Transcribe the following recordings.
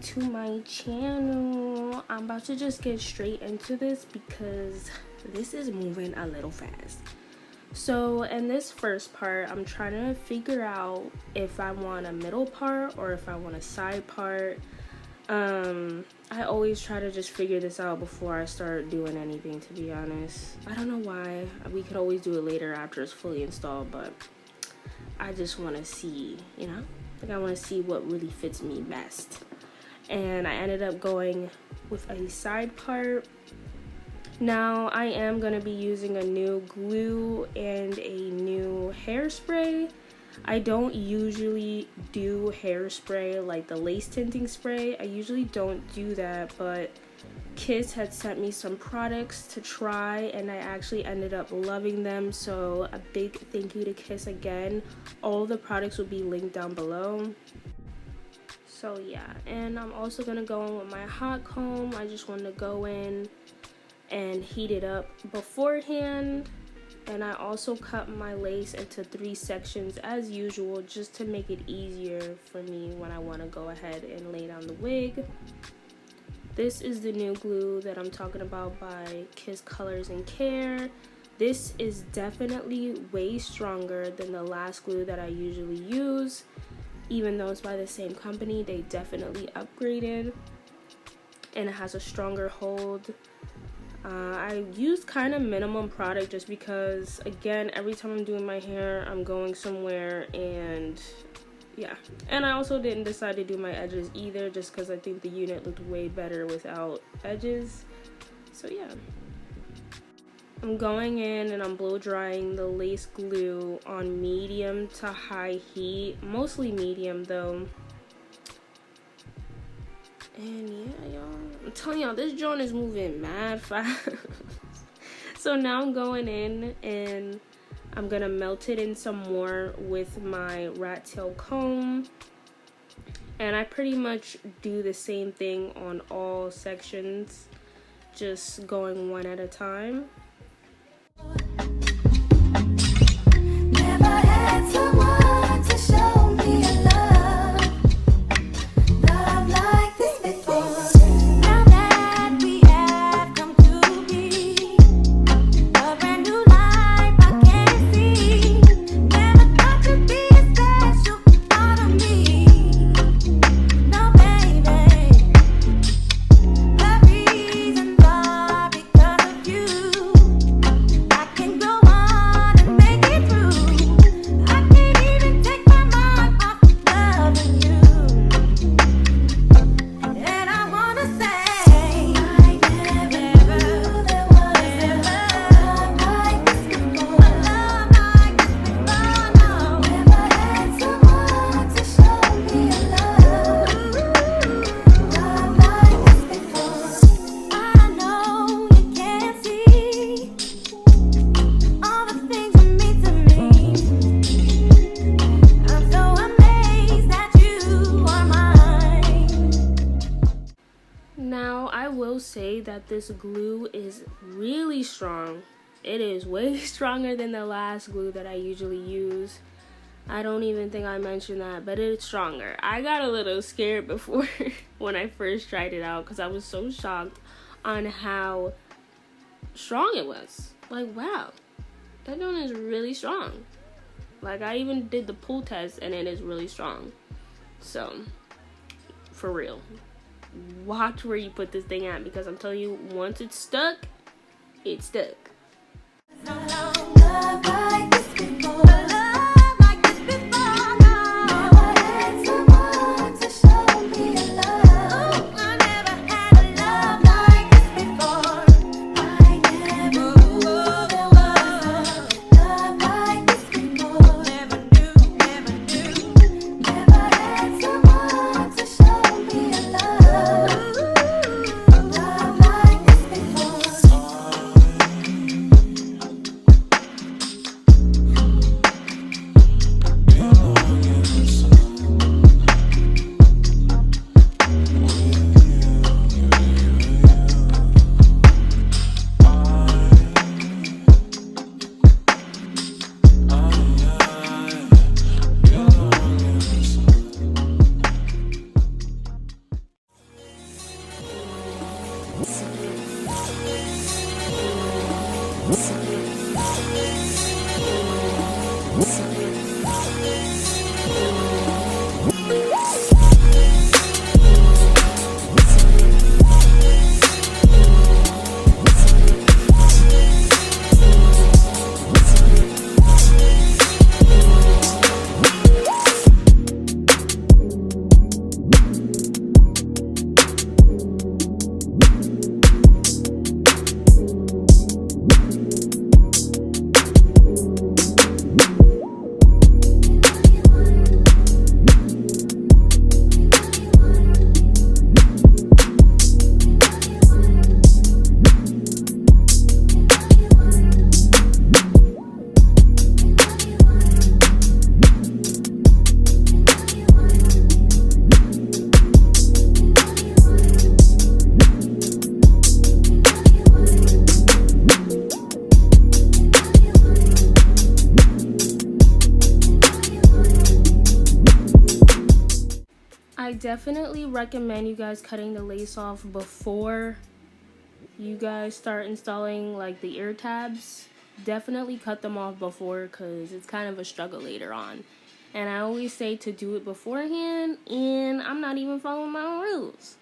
back to my channel. I'm about to just get straight into this because this is moving a little fast. So in this first part, I'm trying to figure out if I want a middle part or if I want a side part. I always try to just figure this out before I start doing anything, to be honest. I don't know why. We could always do it later after it's fully installed, but I just want to see, you know? Like, I want to see what really fits me best. And I ended up going with a side part. Now, I am going to be using a new glue and a new hairspray. I don't usually do hairspray like the lace tinting spray. I usually don't do that, but Kiss had sent me some products to try and I actually ended up loving them. So a big thank you to Kiss again. All the products will be linked down below. So yeah, and I'm also going to go in with my hot comb. I just want to go in and heat it up beforehand. And I also cut my lace into 3 sections as usual, just to make it easier for me when I want to go ahead and lay down the wig. This is the new glue that I'm talking about by Kiss Colors and Care. This is definitely way stronger than the last glue that I usually use. Even though it's by the same company, they definitely upgraded. And it has a stronger hold. I used kind of minimum product just because, again, every time I'm doing my hair, I'm going somewhere, and yeah. And I also didn't decide to do my edges either, just because I think the unit looked way better without edges. So yeah. I'm going in and I'm blow drying the lace glue on medium to high heat, mostly medium though. And yeah, y'all, I'm telling y'all, this joint is moving mad fast. So now I'm going in and I'm gonna melt it in some more with my rat tail comb. And I pretty much do the same thing on all sections, just going one at a time. Never had someone to show me a love like this before. Now that we have come to be a brand new life, I can see. Never thought you'd be a special part of me. No, baby. The reasons are because of you. I can go on and make it through. I can't even take my mind off of loving you. And I wanna say, I never knew there was a love like this before. A love like this before, no. Never had someone to show me a love like this before. I know you can't see all the things you mean to me. I'm so amazed that you are mine. Now, I will say that this glue is really strong. It is way stronger than the last glue that I usually use. I don't even think I mentioned that, but it's stronger. I got a little scared before when I first tried it out because I was so shocked on how strong it was. Like, wow, that one is really strong. Like, I even did the pull test and it is really strong. So, for real, watch where you put this thing at, because I'm telling you, once it's stuck, it's stuck. Love like this before. Love like this before. Never had someone to show me a love. Ooh, I never had a love like this before. I never knew there was a love like this before. Never knew. Never had someone to show me a love like this before. I definitely recommend you guys cutting the lace off before you guys start installing like the ear tabs. Definitely cut them off before, because it's kind of a struggle later on. And I always say to do it beforehand, and I'm not even following my own rules.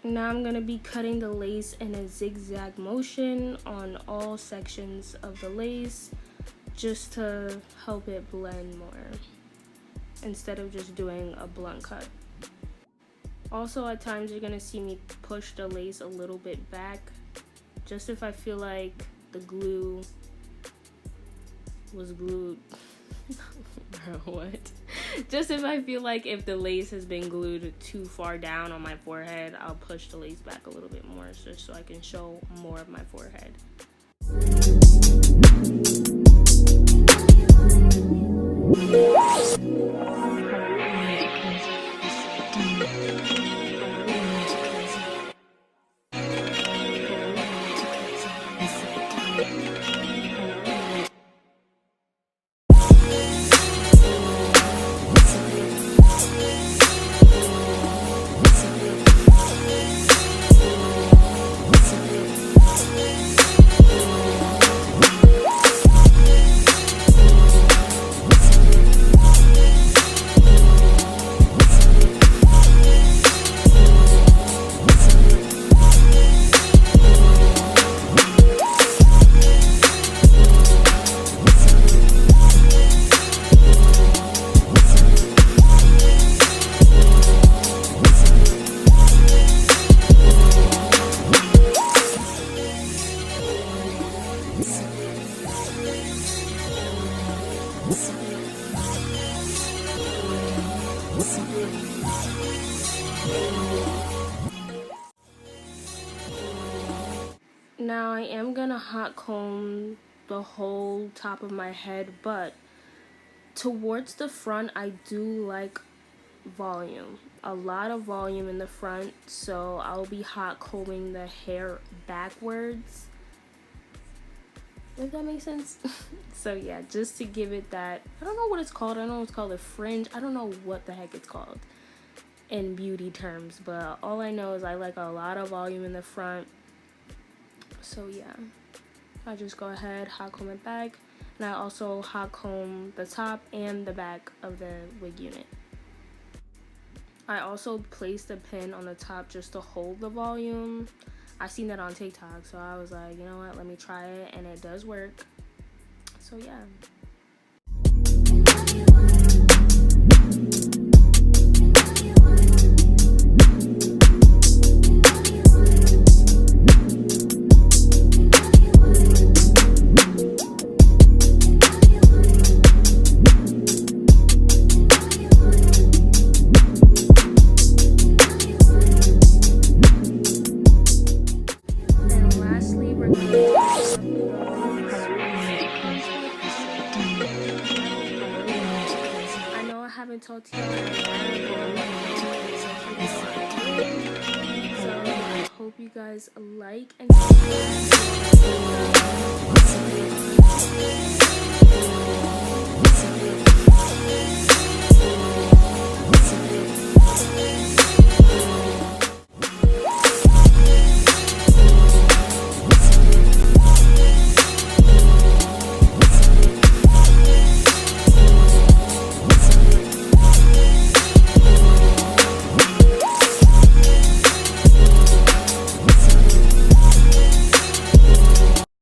Now I'm going to be cutting the lace in a zigzag motion on all sections of the lace, just to help it blend more instead of just doing a blunt cut. Also, at times you're going to see me push the lace a little bit back, just if I feel like the glue was glued. What? Just if I feel like if the lace has been glued too far down on my forehead, I'll push the lace back a little bit more, just so I can show more of my forehead. Now I am gonna hot comb the whole top of my head, but towards the front I do like volume. a lot of volume in the front, so I'll be hot combing the hair backwards, if that makes sense. So yeah, just to give it that, I don't know what it's called. I know it's called a fringe. I don't know what the heck it's called in beauty terms, but all I know is I like a lot of volume in the front. So yeah, I just go ahead, hot comb it back, and I also hot comb the top and the back of the wig unit. I also placed a pin on the top just to hold the volume. I seen that on TikTok, so I was like, you know what, let me try it, and it does work. So yeah. Talk to you so I hope you guys like and